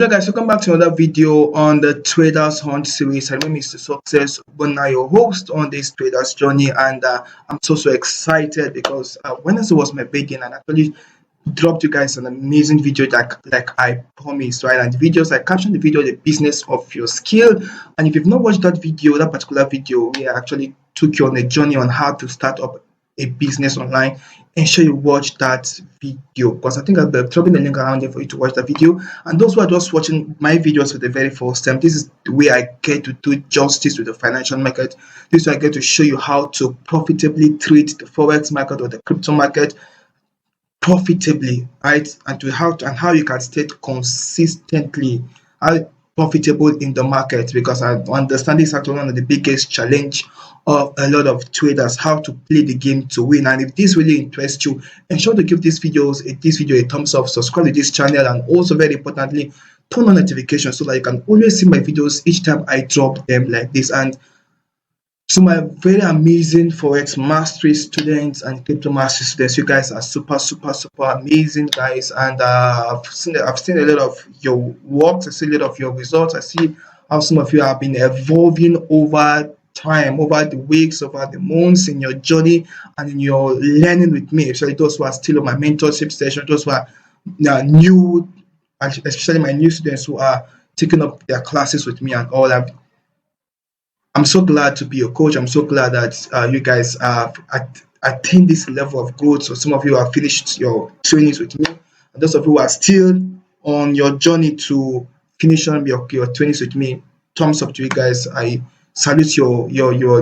Hello guys, welcome back to another video on the Traders Hunt series. My name is Success Bona, your host on this traders journey, and I'm so excited because Wednesday was my beginning, and I actually dropped you guys an amazing video like I promised, right? And the videos I captioned the video the business of your skill. And if you've not watched that particular video, we actually took you on a journey on how to start up a business online. Ensure you watch that video because I think I'll be dropping the link around there for you to watch the video. And those who are just watching my videos for the very first time, this is the way I get to do justice with the financial market. This is where I get to show you how to profitably trade the forex market or the crypto market profitably, right? And how you can stay consistently profitable in the market, because I understand this is actually one of the biggest challenge of a lot of traders, how to play the game to win. And if this really interests you, ensure to give this video a thumbs up, subscribe to this channel, and also very importantly turn on notifications so that you can always see my videos each time I drop them like this. And so my very amazing Forex mastery students and crypto mastery students, you guys are super amazing guys, and I've seen a lot of your works, I see a lot of your results, I see how some of you have been evolving over time, over the weeks, over the months in your journey and in your learning with me, especially those who are still on my mentorship session, those who are new, especially my new students who are taking up their classes with me and all that. I'm so glad to be your coach. I'm so glad that you guys have attained this level of growth. So some of you have finished your trainings with me, and those of you who are still on your journey to finish on your trainings with me, thumbs up to you guys. I salute your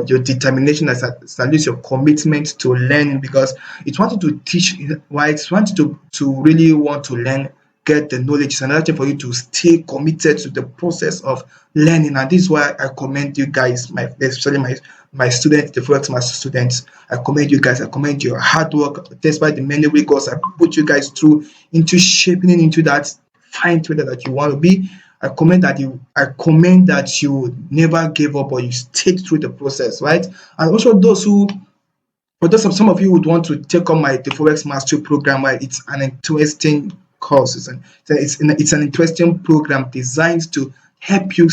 determination. I salute your commitment to learning, because it's wanted to teach, right? It's wanted to really want to learn, get the knowledge. It's another thing for you to stay committed to the process of learning. And this is why I commend you guys, especially my students, the Forex Master students. I commend you guys. I commend your hard work, despite the many rigors I put you guys through into shaping into that fine trader that you want to be. I commend that you never gave up, or you stayed through the process, right? And also some of you would want to take on the Forex Mastery program, right? It's an interesting course. It's an interesting program designed to help you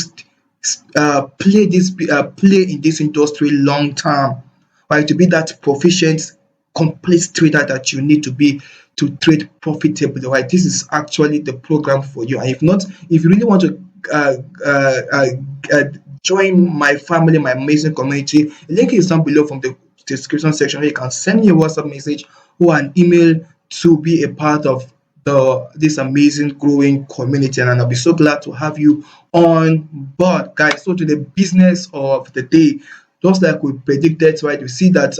play in this industry long term, right? To be that proficient, complete trader that you need to be to trade profitably, right? This is actually the program for you. And if you really want to uh, uh, uh, uh, join my family, my amazing community, the link is down below from the description section, where you can send me a WhatsApp message or an email to be a part of this amazing growing community, and I'll be so glad to have you on board, guys. So to the business of the day, just like we predicted, right? We see that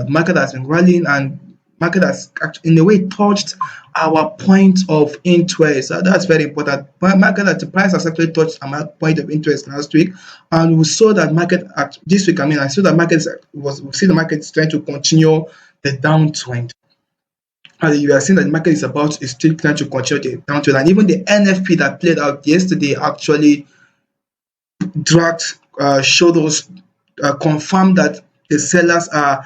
market has been rallying, and market has in a way touched our point of interest. That's very important. The price has actually touched our point of interest last week, and we saw that this week. I saw that we see the market is trying to continue the downtrend. And you are seeing that the market is still trying to continue the downtrend, and even the NFP that played out yesterday actually dragged, showed us, confirmed that the sellers are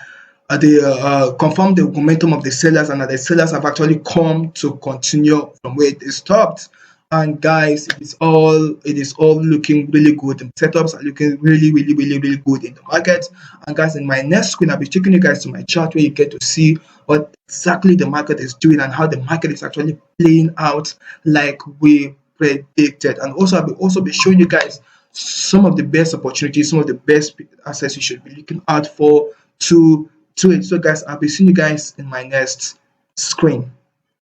confirmed the momentum of the sellers, and that the sellers have actually come to continue from where they stopped. And guys, it is all looking really good. The setups are looking really good in the market. And guys, in my next screen, I'll be taking you guys to my chart, where you get to see what exactly the market is doing and how the market is actually playing out like we predicted. And also I'll be showing you guys some of the best opportunities, some of the best assets you should be looking out for to it. So guys, I'll be seeing you guys in my next screen.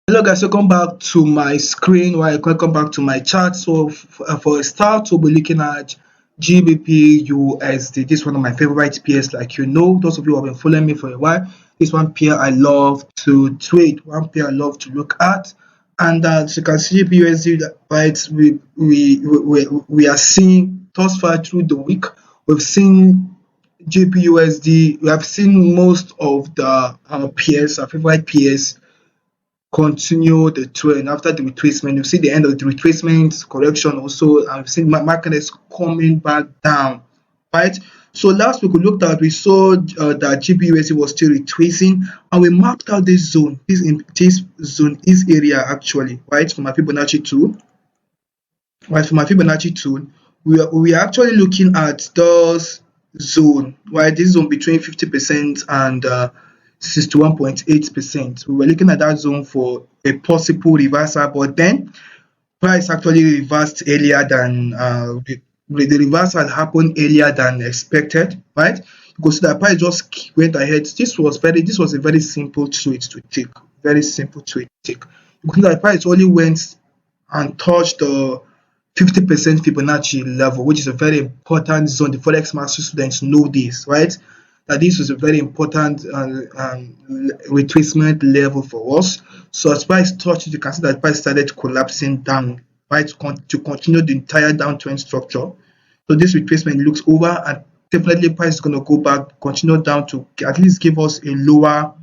Hello guys, welcome back to my screen, welcome back to my chart. So for a start, we'll be looking at GBP USD. This is one of my favorite pairs, like those of you who have been following me for a while. This one pair I love to trade, one pair I love to look at. And as you can see, GBP USD, right, we are seeing thus far through the week, we've seen GBP USD, we have seen most of the peers, our favorite peers, continue the trend after the retracement. You see the end of the retracement correction also. I've seen market is coming back down, right? So last week we saw that GBUSD was still retracing, and we marked out this zone, this area actually, right, for my Fibonacci 2. right? For my Fibonacci tool, we are actually looking at those zone, right? This zone between 50% and 61.8%. We were looking at that zone for a possible reversal, but then price actually reversed earlier than the reversal happened earlier than expected, right? Because the price just went ahead. This was a very simple trade to take, very simple trade to take. Because the price only went and touched the 50% Fibonacci level, which is a very important zone. The Forex master students know this, right? That this is a very important retracement level for us. So as price touched, you can see that price started collapsing down, right? To continue the entire downtrend structure. So this retracement looks over, and definitely price is going to go back, continue down to at least give us a lower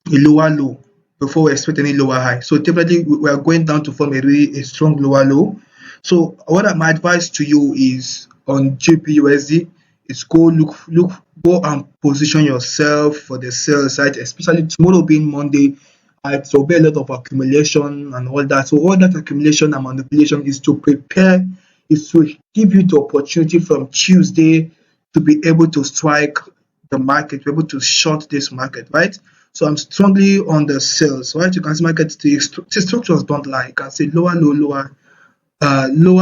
low before we expect any lower high. So definitely we are going down to form a strong lower low. So what my advice to you is on GPUSD is go and position yourself for the sell side, especially tomorrow being Monday. So there'll be a lot of accumulation and all that. So all that accumulation and manipulation is to prepare, is to give you the opportunity from Tuesday to be able to strike the market, be able to short this market, right? So I'm strongly on the sales, right? You can see market the structures don't lie. You can see lower low, lower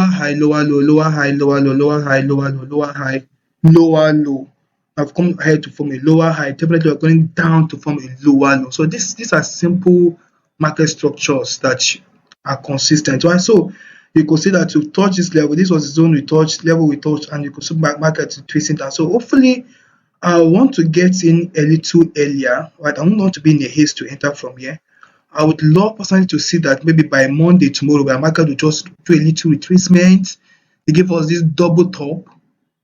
high, lower low, lower high, lower low, lower high, lower low, lower high, lower low. I've come ahead to form a lower high. Definitely, we're going down to form a lower low. So these are simple market structures that are consistent, right? So you could see that to touch this level, this was the zone we touched, level we touched, and you could see market twisting down. So hopefully, I want to get in a little earlier, right? I don't want to be in a haste to enter from here. I would love personally to see that maybe by Monday tomorrow, where market will just do a little retracement. They give us this double top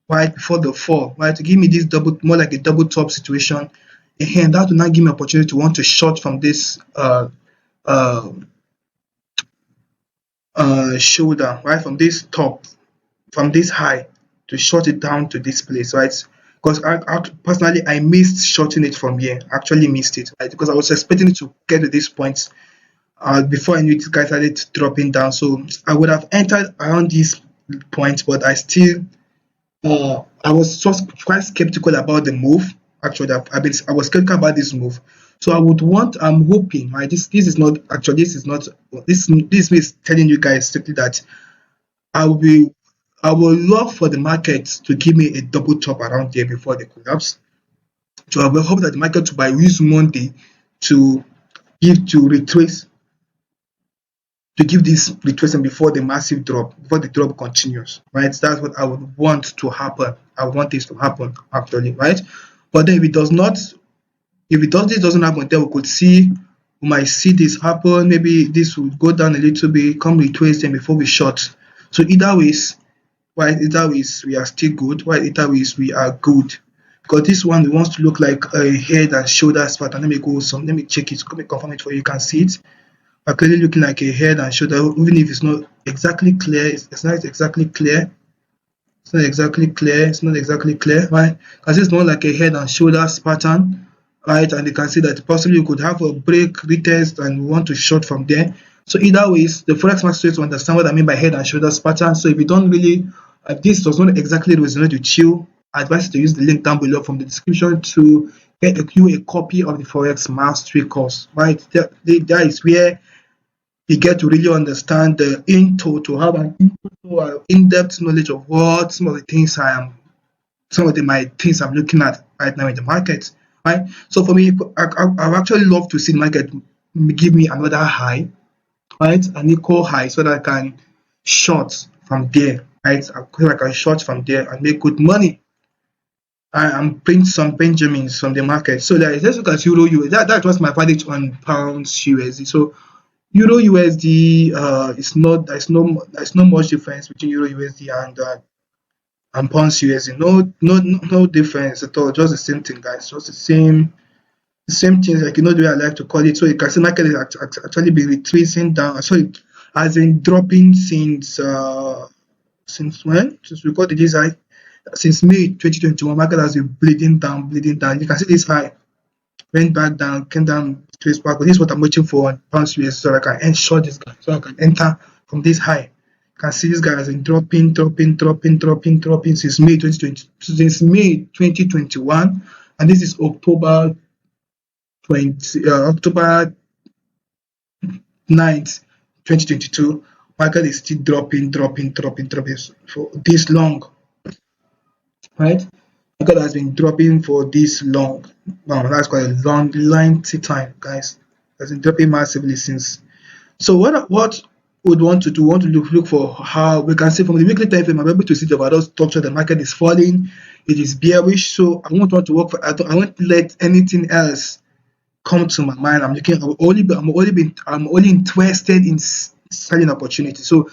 right before the fall, right? To give me this double, more like a double top situation. And that will not give me opportunity to want to short from this uh, shoulder, right? From this top, from this high to short it down to this place, right? Because personally, I missed shorting it from here. Actually missed it, right? Because I was expecting it to get to this point before I knew it, guys started dropping down. So I would have entered around this point, but I was just quite skeptical about the move. Actually, I was skeptical about this move. So I'm hoping, right? This is not actually, this is not, this is telling you guys strictly that I will be, I would love for the market to give me a double top around there before the collapse. So I will hope that the market to by use Monday to retrace, to give this retracement before the massive drop, before the drop continues, right? That's what I would want to happen. I want this to happen actually, right? But then if it does not, if it does this doesn't happen, then we might see this happen. Maybe this will go down a little bit, come retrace them before we short. So either ways, right? Either ways we are still good. Right? Either ways we are good. Because this one wants to look like a head and shoulders pattern. Let me check it. Let me confirm it for you. You can see it are clearly looking like a head and shoulder, even if it's not exactly clear. It's not exactly clear. It's not exactly clear. It's not exactly clear, right? Because it's more like a head and shoulders pattern, right? And you can see that possibly you could have a break, retest, and we want to short from there. So either ways, the Forex master to understand what I mean by head and shoulders pattern. So if you don't really, if this does not exactly resonate with you, I advise you to use the link down below from the description to get a copy of the Forex Mastery course, right? That is where you get to really understand the to have an in-depth knowledge of what some of the my things I'm looking at right now in the market, right? So for me, I actually love to see the market give me another high, right? An equal high so that I can short from there, right? So I can short from there and make good money. And print some Benjamins from the market. So let's look at Euro USD. That was my verdict on pounds USD. So Euro USD is not there's no much difference between Euro USD and pounds USD. No difference at all. Just the same thing, guys. Just the same thing. Like the way I like to call it. So you can see market is actually been retracing down. Sorry, has been dropping since when? Since we got this high. Since May 2021, market has been bleeding down, bleeding down. You can see this high went back down, came down, trace back. This is what I'm waiting for on pounds US so I can short this guy, so I can enter from this high. You Can see this guy has been dropping since May 2020, since May 2021, and this is October 20 October 9th, 2022. Market is still dropping for this long, right? Market has been dropping for this long. Wow, that's quite a long, lengthy time, guys. It has been dropping massively since. So what would want to do? Want to look for how we can see from the weekly time frame. I'm able to see the overall structure. The market is falling. It is bearish. So I won't want to work for. I won't let anything else come to my mind. I'm only interested in selling opportunity. So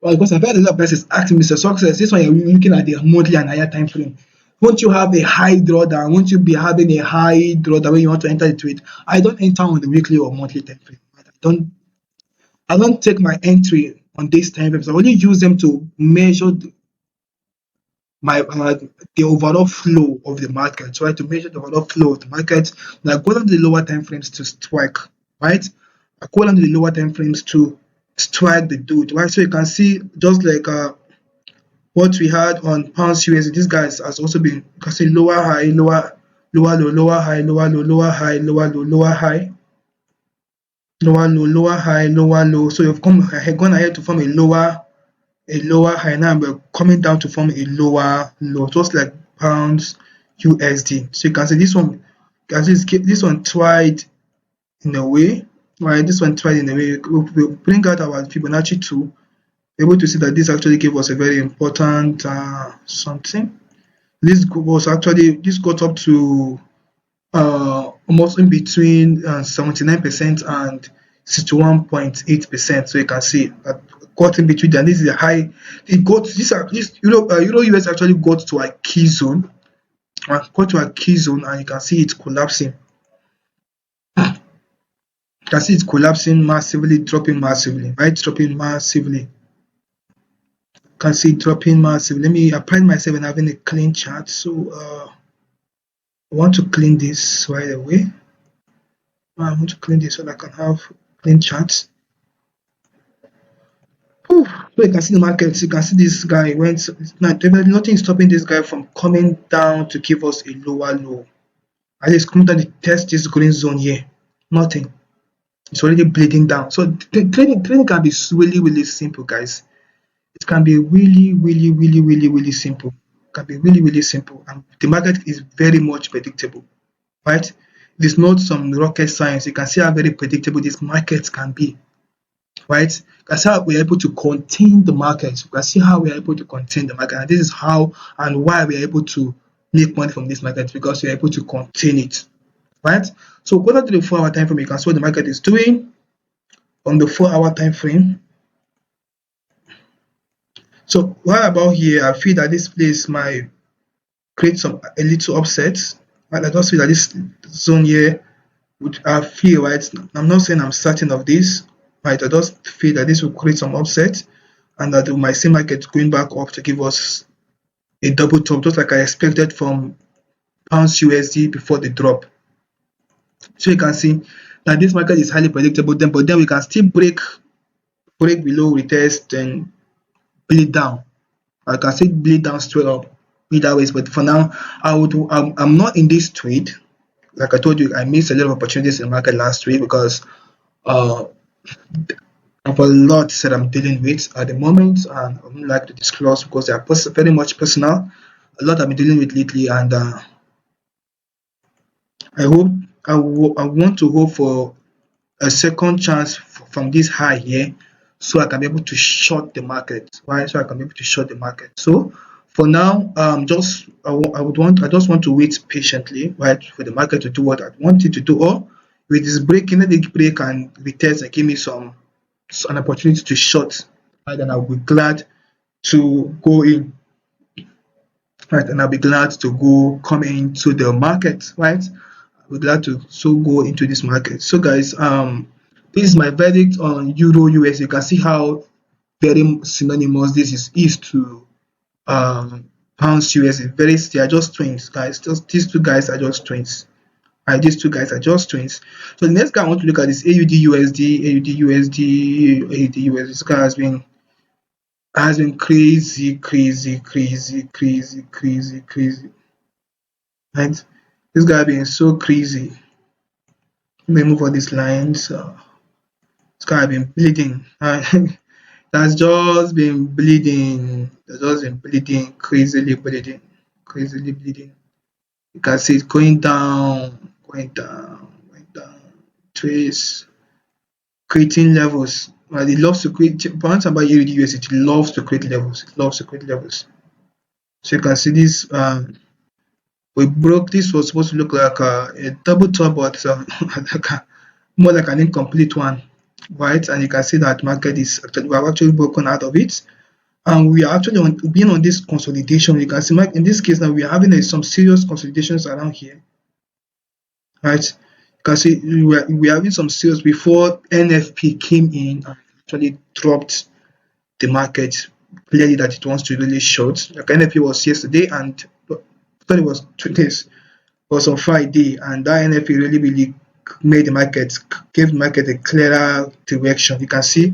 because I've had a lot of persons asking Mr. Success, this one you're looking at the monthly and higher time frame. Won't you have a high drawdown? Won't you be having a high drawdown when you want to enter the trade? I don't enter on the weekly or monthly time frame. I don't take my entry on these time frames. I only use them to measure my the overall flow of the market. Try to measure the overall flow of the market. Now go down to the lower time frames to strike, right? I go down to the lower time frames to strike the dude, right? So you can see just like what we had on pounds USD. This guy has also been, you can see lower high, lower low, lower high, lower low, lower high, lower low, lower high, lower low, lower high, lower low. So you've gone ahead to form a lower high. Now we're coming down to form a lower low, just like pounds USD. So you can see this one, this one tried in a way, right? This one tried in a way. We'll bring out our Fibonacci tool, able to see that this actually gave us a very important something. This got up to almost in between 79% and 61.8%. So you can see that got in between, and this is a high. It got this Euro US actually got to a key zone, and you can see it collapsing. You can see it collapsing massively, dropping massively, right? Dropping massively. You can see it dropping massively. Let me apply myself and having a clean chart. So I want to clean this right away. I want to clean this so that I can have clean charts. So you can see the market. You can see this guy went. Now, there's nothing stopping this guy from coming down to give us a lower low. At least come down to test this green zone here. Nothing. It's already bleeding down. So trading can be really simple, guys. It can be really simple. It can be really simple, and the market is very much predictable, right? It is not some rocket science. You can see how very predictable this market can be, right? You can see how we're able to contain the market. You can see how we're able to contain the market, and this is how and why we're able to make money from this market, because we're able to contain it, right? So go down to the 4-hour time frame. You can see what the market is doing on the 4-hour time frame. So what about here? I feel that this place might create a little upset. Right? I just feel that this zone here would feel, right? I'm not saying I'm certain of this, right? I just feel that this will create some upset, and that we might see market going back up to give us a double top, just like I expected from pounds USD before the drop. So you can see that this market is highly predictable, but then we can still break below, retest, and bleed down. I can still bleed down straight up either ways, but for now I'm not in this trade. Like I told you, I missed a lot of opportunities in the market last week because of a lot that I'm dealing with at the moment, and I don't like to disclose because they are very much personal. A lot I've been dealing with lately, and I want to hope for a second chance from this high here, so I can be able to short the market, right? So I can be able to short the market. So for now, I just want to wait patiently, right, for the market to do what I want it to do. Or with this breaking, let it break and retest and give me an opportunity to short, right? And I'll be glad to go in, right? And I'll be glad to come into the market, right? I'll be glad to go into this market. So guys, this is my verdict on Euro US. You can see how very synonymous this is to pounds US. They are just twins, guys. These two guys are just twins. Right, these two guys are just twins. So the next guy I want to look at is AUD USD. AUD USD. This guy has been has been crazy, crazy, crazy, crazy, crazy, crazy. Right? This guy being so crazy. Let me move on these lines. This guy been bleeding. That's just been bleeding. That's just been bleeding, crazily bleeding, crazily bleeding. You can see it going down, going down, going down. Trace, creating levels. Well, it loves to create. One thing about AUD it loves to create levels. It loves to create levels. So you can see this. We broke. This was supposed to look like a double top, but like more like an incomplete one, right? And you can see that market is actually we have actually broken out of it, and we are actually being on this consolidation. You can see in this case now we are having some serious consolidations around here, right? You can see we are having some serious before NFP came in and actually dropped the market clearly that it wants to really short. Like NFP was yesterday and I thought it was 2 days, was on Friday, and that NFP really made the market, gave the market a clearer direction. You can see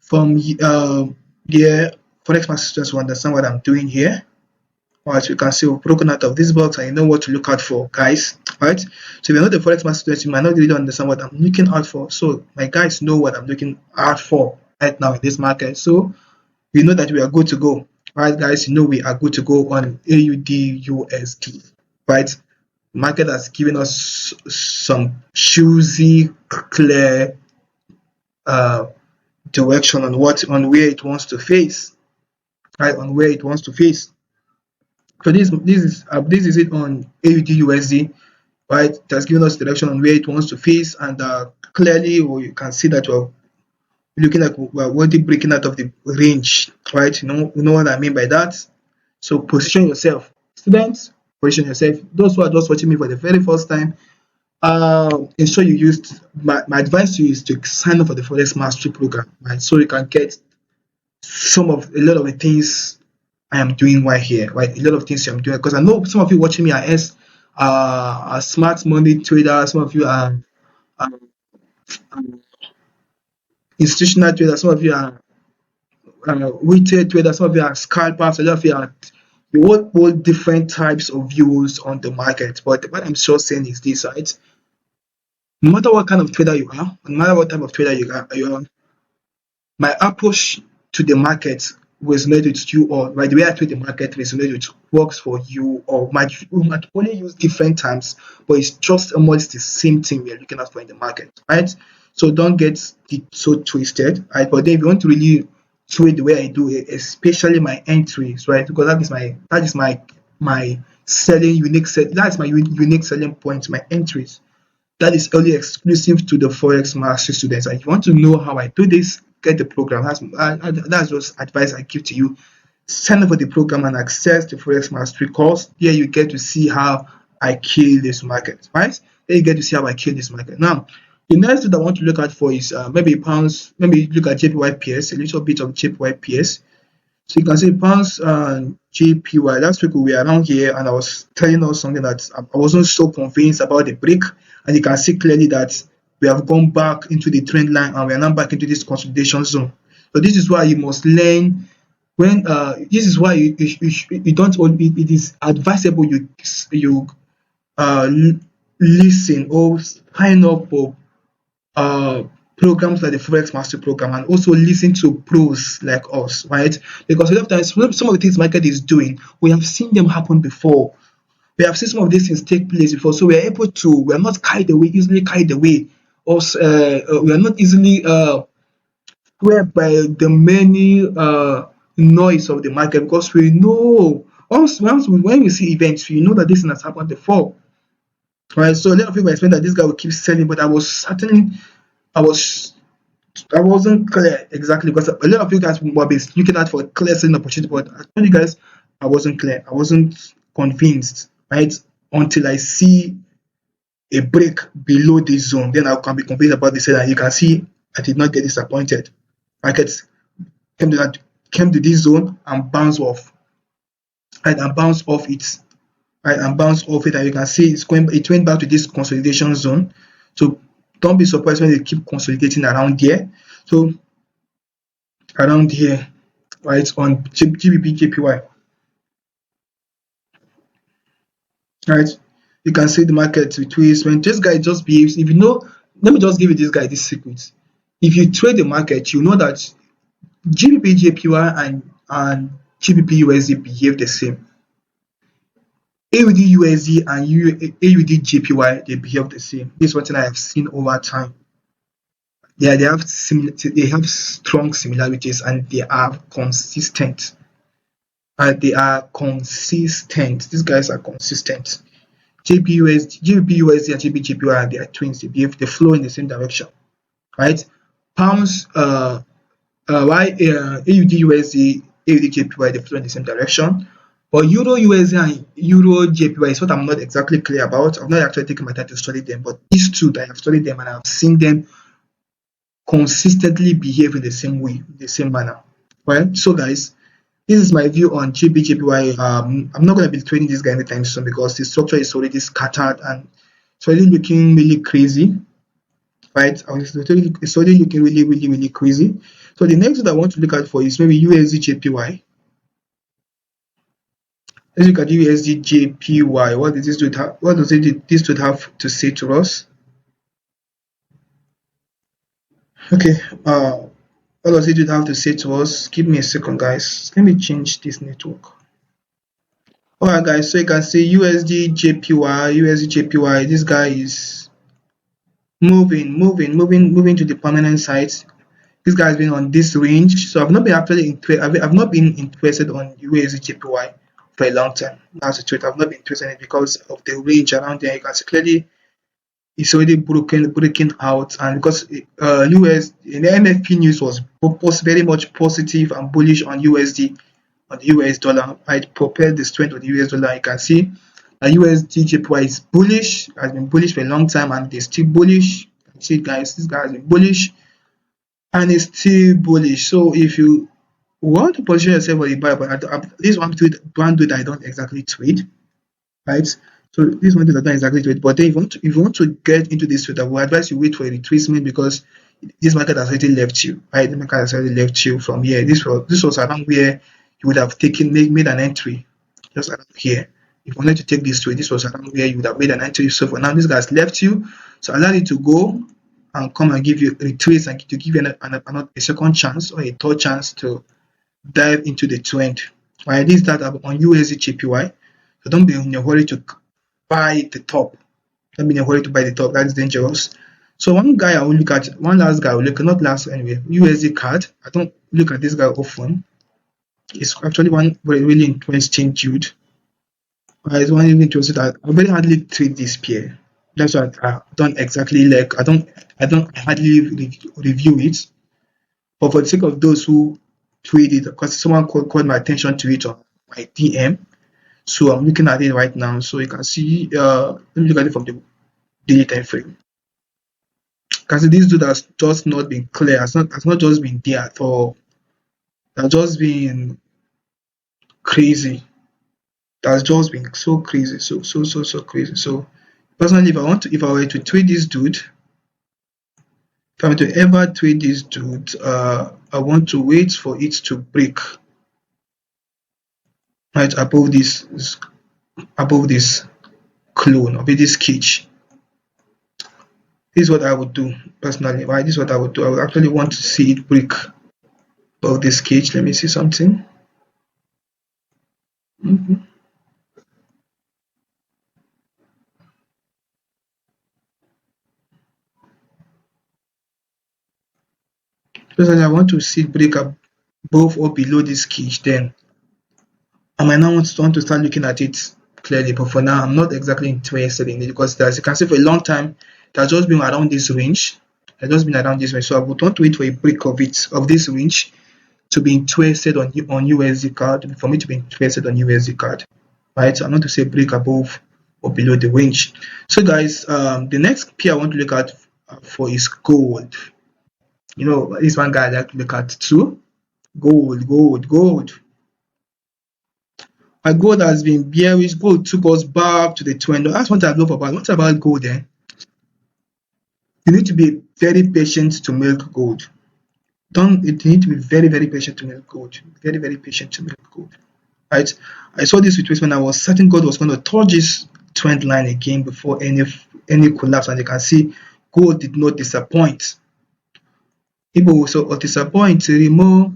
from here, Forex Master students will understand what I'm doing here. Alright, you can see we've broken out of this box and you know what to look out for, guys. Alright, so if you're not a Forex Master student, you might not really understand what I'm looking out for. So my guys know what I'm looking out for right now in this market. So we know that we are good to go. Alright, guys, you know we are good to go on AUD USD. Right, market has given us some choosy, clear uh, direction on where it wants to face, right? On where it wants to face. So this is it on AUD USD, right? It has given us direction on where it wants to face, and clearly you can see that we're looking like we're already breaking out of the range, right? You know what I mean by that. So position yourself, students. Position yourself. Those who are just watching me for the very first time, ensure you used my advice to you is to sign up for the Forex Mastery Program, right? So you can get a lot of the things I am doing right here, right? A lot of things I'm doing because I know some of you watching me are smart money traders, some of you are institutional traders, some of you are retail traders, some of you are scalpers, some of you are you all different types of views on the market. But what I'm sure saying is this, right? No matter what kind of trader you are, no matter what type of trader you are, my approach to the market resonate with you, or right, the way I treat the market resonate with works for you, or we might only use different terms, but it's just almost the same thing we are looking at for in the market, right? So don't get it so twisted, right? But then if you want to really trade the way I do it, especially my entries, right? Because that is my selling unique set that's my unique selling point, my entries that is only exclusive to the Forex Mastery students. And if you want to know how I do this, get the program. That's just advice I give to you. Sign up for the program and access the Forex Mastery course. Here you get to see how I kill this market, right? Here you get to see how I kill this market. Now, the next thing I want to look at for is maybe pounds, maybe look at JPYPS, a little bit of JPYPS. So you can see pounds and JPY. Last week we were around here and I was telling us something that I wasn't so convinced about the break. And you can see clearly that we have gone back into the trend line and we are now back into this consolidation zone. So this is why you must learn when this is why you don't it is advisable you uh, listen or sign up for uh, programs like the Forex Master Program and also listen to pros like us, right? Because a lot of times, some of the things market is doing, we have seen them happen before. We have seen some of these things take place before, so we are not easily carried away, or we are not easily swayed by the many noise of the market because we know when we see events, we know that this thing has happened before, right? So a lot of people expect that this guy will keep selling, but I was I wasn't clear exactly because a lot of you guys were looking at for a clear selling opportunity, but I told you guys I wasn't clear. I wasn't convinced, right? Until I see a break below this zone, then I can be convinced about this. And you can see I did not get disappointed. Markets came to that came to this zone and bounced off, right? And bounced off it, right? And bounced off it, and you can see it went back to this consolidation zone. So don't be surprised when they keep consolidating around here. So around here. right, on GBP JPY, right? You can see the market retweets when this guy just behaves. If you know, let me just give you this guy this secret. If you trade the market, you know that GBP JPY and GBP USD behave the same. AUD USD and AUD JPY, they behave the same. This is what I have seen over time. Yeah, they have strong similarities and they are consistent. They are consistent. These guys are consistent. GBP USD and GBP they are twins. They behave, they flow in the same direction, right? Pounds, why AUD USD, AUD JPY, they flow in the same direction. But Euro USD and Euro JPY is what I'm not exactly clear about. I've not actually taken my time to study them, but these two, I have studied them and I've seen them consistently behave in the same way, the same manner. Right? So, guys, this is my view on GBJPY. I'm not going to be trading this guy anytime soon because the structure is already scattered and it's already looking really crazy. Right? It's already looking really, really, really crazy. So the next that I want to look at for is maybe USD Let's look at USD What does this dude have to say to us? Okay. What does it have to say to us? Give me a second, guys. Let me change this network. Alright, guys. So you can see USD JPY. This guy is moving to the permanent side. This guy has been on this range, so I've not been I've not been interested on USD JPY for a long time. That's the truth. I've not been interested in it because of the range around there. You can see clearly it's already breaking out, and because US in the MFP news was very much positive and bullish on USD, on the US dollar. I propelled the strength of the US dollar. You can see USD JPY is bullish, has been bullish for a long time, and it's still bullish. You can see, guys, this guy has been bullish and it's still bullish. So if you want to position yourself for the buy, but this one dude I don't exactly trade, right? So this one is not exactly to it, but then if you want to get into this trade, I would advise you wait for a retracement because this market has already left you, right? The market has already left you from here. This was around where you would have made an entry, just around here. If you wanted to take this trade, this was around where you would have made an entry. So for now, this guy's left you, so allow it to go and come and give you a retrace and to give you a second chance or a third chance to dive into the trend. Right, this is that on USD JPY. So don't be in a hurry to buy the top. Don't be in a hurry to buy the top. That is dangerous. So one last guy I will look at, not last anyway, USD card. I don't look at this guy often. It's actually one really interesting dude. It's one really interesting. I very hardly trade this pair. That's why I don't exactly like. I don't hardly review it. But for the sake of those who trade it, because someone called my attention to it on my DM. So I'm looking at it right now. So you can see, let me look at it from the daily time frame. Because this dude has just not been clear. Has not just been there at all. It has just been crazy. It has just been so crazy, so crazy. So personally, if I were to trade this dude, if I were to ever trade this dude, I want to wait for it to break right above this clone or this cage. This is what I would do personally. Right, this is what I would do. I would actually want to see it break above this cage. Let me see something. Personally, I want to see it break above or below this cage. Then I might not want to start looking at it clearly. But for now, I'm not exactly interested in it because, as you can see, for a long time, it has just been around this range. It has just been around this range. So I would want to wait for a break of this range to be interested on USD card, for me to be interested on USD card, right? So I'm not to say break above or below the range. So guys, the next pair I want to look at for is gold. You know, this one guy I like to look at too. Gold. My gold has been bearish. Gold took us back to the trend. That's what I love about. What about gold? You need to be very patient to milk gold. don't you need to be very, very patient to milk gold. Very, very patient to milk gold. Right? I saw this situation when I was certain gold was going to touch this trend line again before any collapse, and you can see gold did not disappoint. People also disappoint more.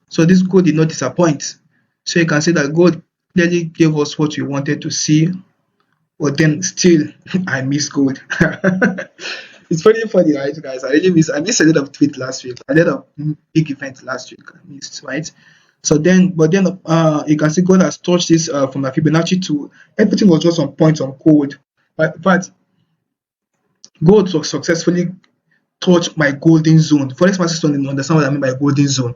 So this gold did not disappoint. So you can see that gold clearly gave us what we wanted to see, but then still I miss gold. It's very funny, right, guys? I missed a lot of tweets last week, a lot of big events last week. I missed, right? So then, but then you can see gold has touched this from the Fibonacci to everything was just on point on gold, but gold successfully touched my golden zone. Forex masters don't understand what I mean by golden zone.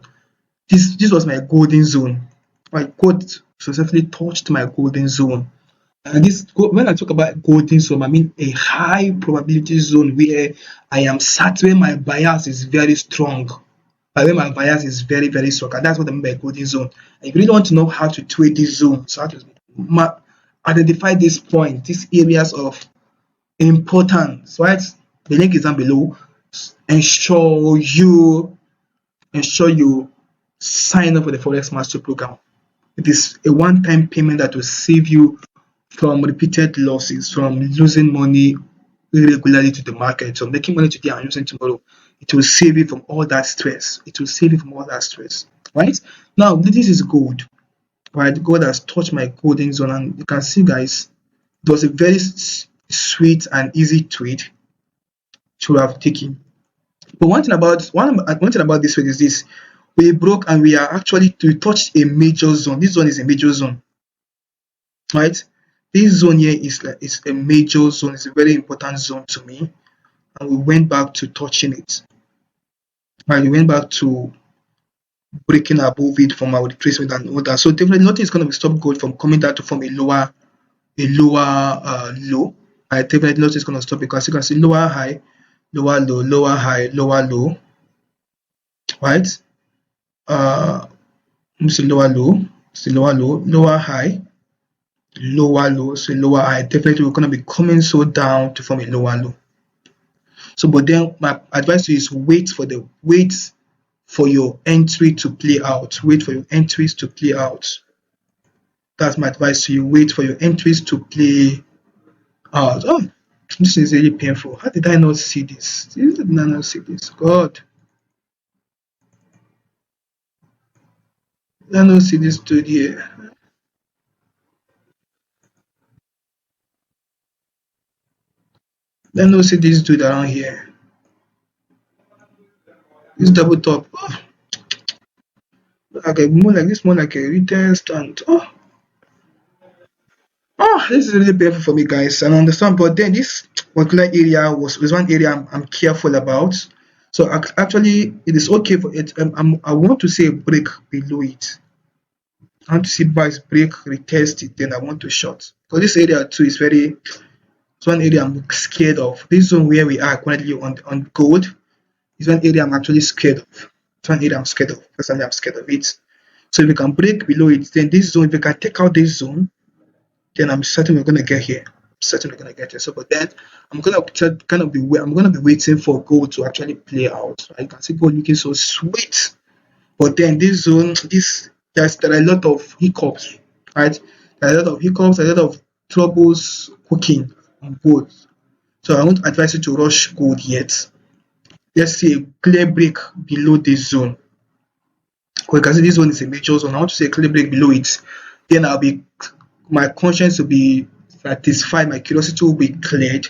This was my golden zone. My gold successfully touched my golden zone. And this, when I talk about golden zone, I mean a high probability zone where I am certain my bias is very strong. By where my bias is very, very strong. And that's what I mean by golden zone. And if you really want to know how to trade this zone, so how to identify this point, these areas of importance, right? The link is down below. Ensure you ensure you sign up for the Forex Master Program. It is a one-time payment that will save you from repeated losses, from losing money irregularly to the market, from making money today and losing tomorrow. It will save you from all that stress. It will save you from all that stress. Right? Now, this is gold. Right? Gold has touched my golden zone, and you can see, guys, it was a very sweet and easy trade to have taken. But one thing about this trade is this: we broke and we touched a major zone. This zone is a major zone, right? This zone here is a major zone. It's a very important zone to me, and we went back to touching it. Right, we went back to breaking above it from our retracement and all that. So definitely nothing is going to stop gold from coming down to form a lower low. I definitely nothing is going to stop because you can see lower high, lower low, lower high, lower low, right? Let me see lower low, see lower low, lower high, lower low, so lower high. Definitely we're going to be coming so down to form a lower low. So, but then my advice to you is wait for your entry to play out. Wait for your entries to play out. That's my advice to you. Wait for your entries to play out. Oh, this is really painful. How did I not see this? How did I not see this? God. Did I not see this dude here? Did I not see this dude around here? This double top. Oh, more like a retest and this is really painful for me, guys. And I understand, but then this particular area was one area I'm careful about. So actually, it is okay for it. I want to see a break below it. I want to see buys break, retest it, then I want to short. So this area too is it's one area I'm scared of. This zone where we are currently on gold is one area I'm actually scared of. It's one area I'm scared of. Personally, I'm scared of it. So if we can break below it, then this zone, if we can take out this zone, then I'm certain we're gonna get here. I'm certain we're gonna get here. So, but then I'm gonna I'm gonna be waiting for gold to actually play out. Right? You can see gold looking so sweet, but then this zone, there are a lot of hiccups, right? There are a lot of hiccups, a lot of troubles cooking on gold. So I won't advise you to rush gold yet. Let's see a clear break below this zone. Because you can see this one is a major zone. I want to see a clear break below it. Then my conscience will be satisfied, my curiosity will be cleared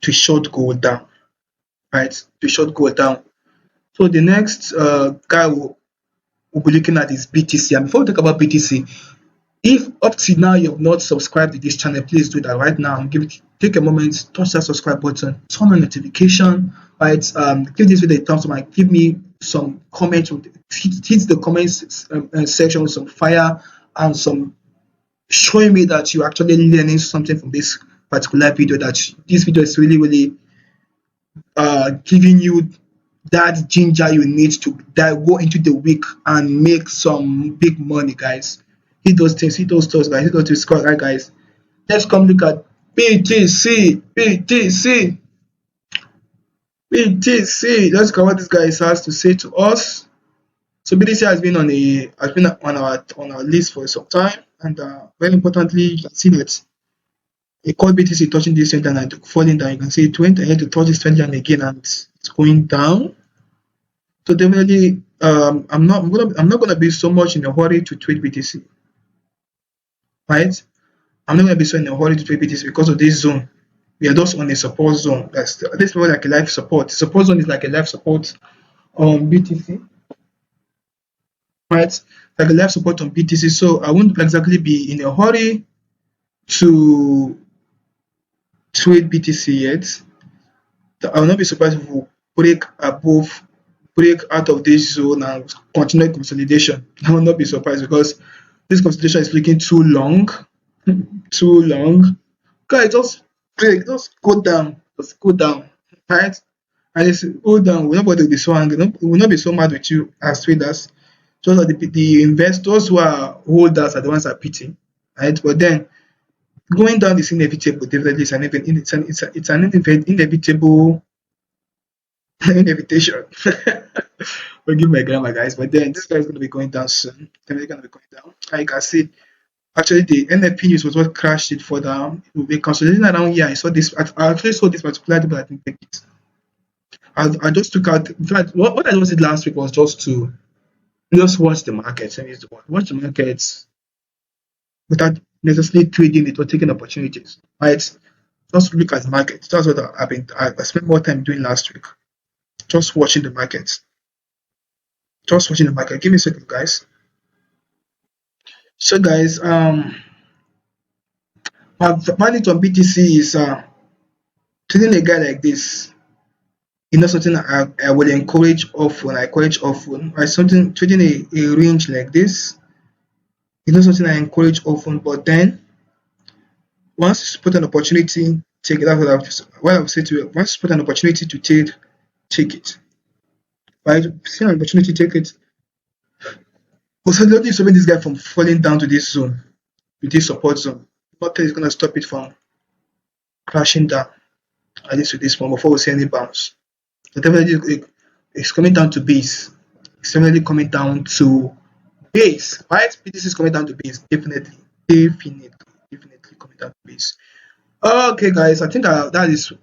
to short gold down, right? To short gold down. So the next guy we'll be looking at is BTC. And before we talk about BTC, if up to now you have not subscribed to this channel, please do that right now. Take a moment, touch that subscribe button, turn on notification, right? Give this video a thumbs up and give me some comments. Hit the comments section with some fire and some showing me that you're actually learning something from this particular video, that this video is really, really giving you that ginger you need to go into the week and make some big money, guys. Hit those things, hit those stores, guys, hit those discord, right, guys. Let's come look at BTC. BTC, let's cover what this guy has to say to us. So BTC has been on our list for some time, and very importantly, you can see that a core BTC touching this trend line and falling down. You can see it went ahead to touch this trend line again, and it's going down. So definitely, I'm not gonna be so much in a hurry to trade BTC, right? I'm not gonna be so in a hurry to trade BTC because of this zone. We are just on a support zone. This more like a live support. Support zone is like a live support on BTC, right? Like a live support on BTC. So I won't exactly be in a hurry to trade BTC yet. I will not be surprised if we break out of this zone and continue consolidation. I will not be surprised because this consolidation is taking too long, too long. Guys, just go down, right? And it's go down. Nobody will be so angry. We will not be so mad with you as traders. Just like the investors who are holders are the ones that are pitching, right? But then going down is inevitable. Definitely, it's an inevitable invitation. Forgive my grammar, guys, but then this guy is going to be going down soon. Definitely going to be going down. I can see. Actually, the NFP news was what crashed it for down. It will be consolidating around here. I saw this. I actually saw this particular but I didn't take it. I just took out. In fact, what I just did last week was just to just watch the markets. And watch the markets without necessarily trading it or taking opportunities. Right? Just look at the market. That's what I spent more time doing last week. Just watching the markets. Just watching the market. Give me a second, guys. So, guys, my value on BTC is trading a guy like this. You know, something I would encourage often. I encourage often. Right, something trading a range like this. You know, something I encourage often. But then, once you spot an opportunity, take it. That's what I've said to you. Once you spot an opportunity to trade, take it. Right, see an opportunity, take it. Because I don't need to prevent this guy from falling down to this zone, with this support zone. Nothing is gonna stop it from crashing down. At least with this one before we see any bounce. So definitely it's coming down to base. It's definitely coming down to base. Right? This is coming down to base. Definitely coming down to base. Okay, guys, I think that is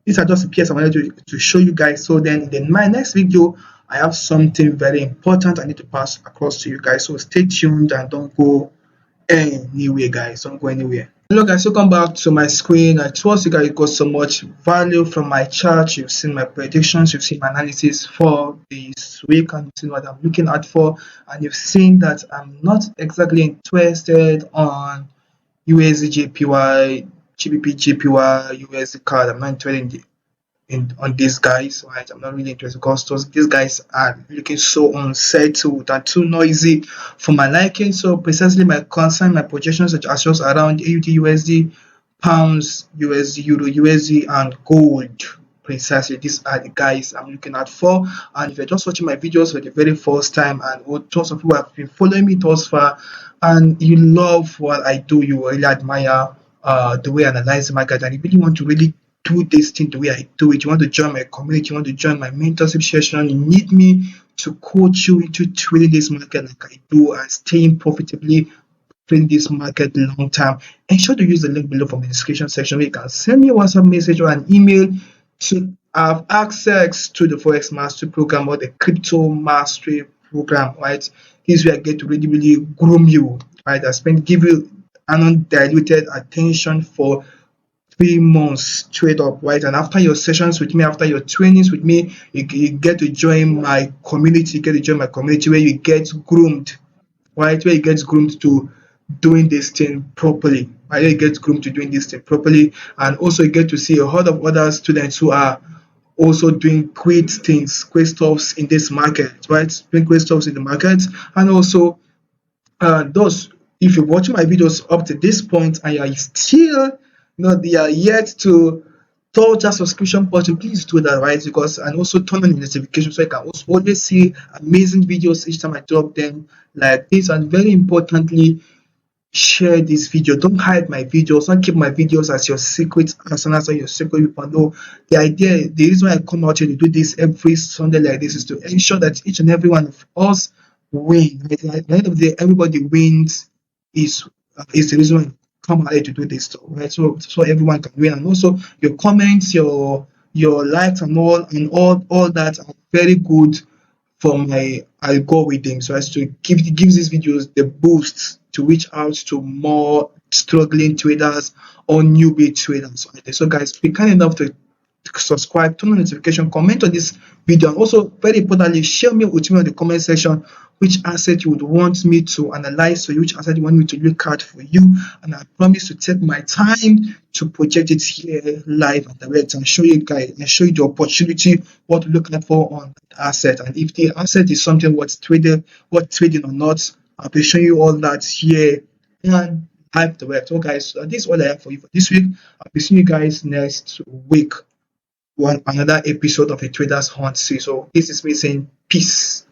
these are just the PS I wanted to show you guys. So then in my next video, I have something very important I need to pass across to you guys. So stay tuned and don't go anywhere, guys. Don't go anywhere. Hello guys, welcome back to my screen. I trust you guys got so much value from my chart. You've seen my predictions, you've seen my analysis for this week, and you've seen what I'm looking at for, and you've seen that I'm not exactly interested on USD JPY, GBP JPY, USD card. I'm not interested on these guys, right? I'm not really interested because these guys are looking so unsettled and too noisy for my liking. So precisely my concern, my projections are just around AUD USD, pounds, USD, Euro USD, and gold. Precisely, these are the guys I'm looking at for. And if you're just watching my videos for the very first time, and tons of people have been following me thus far, and you love what I do, you really admire the way I analyze the market, and you really want to really do this thing the way I do it. You want to join my community, you want to join my mentorship session, you need me to coach you into trading this market like I do and staying profitably trading this market long term. Ensure to use the link below from the description section where you can send me a WhatsApp message or an email to have access to the Forex Mastery Program or the Crypto Mastery Program, right? This is where I get to really groom you, right? Give you an undiluted attention for 3 months straight up, right? And after your sessions with me, after your trainings with me, you get to join my community. You get to join my community where you get groomed, right? Where you get groomed to doing this thing properly, right? You get groomed to doing this thing properly, and also you get to see a lot of other students who are also doing great things, great stuffs in this market, right? Doing great stuffs in the market, and also those, if you're watching my videos up to this point and you are still they are yet to touch that subscription button, please do that, right? Because and also turn on the notification so you can also always see amazing videos each time I drop them like this. And very importantly, share this video. Don't hide my videos. Don't keep my videos as your secret, as soon as your secret people know. The reason why I come out here to do this every Sunday like this is to ensure that each and every one of us win. Right? At the end of the day, everybody wins. Is the reason why I come out here to do this, so, right? So everyone can win, and also your comments, your likes, and all that are very good for my algorithm, so as to gives these videos the boost to reach out to more struggling traders or newbie traders. So guys, be kind enough to subscribe, turn on notification, comment on this video, and also very importantly, share me with me on the comment section which asset you would want me to analyze for you, which asset you want me to look at for you, and I promise to take my time to project it here live and direct and show you guys and show you the opportunity what to look at for on the asset, and if the asset is something worth trading or not. I'll be showing you all that here and live direct. So guys, this is all I have for you for this week. I'll be seeing you guys next week one another episode of a Traders Hunt series. So this is me saying peace.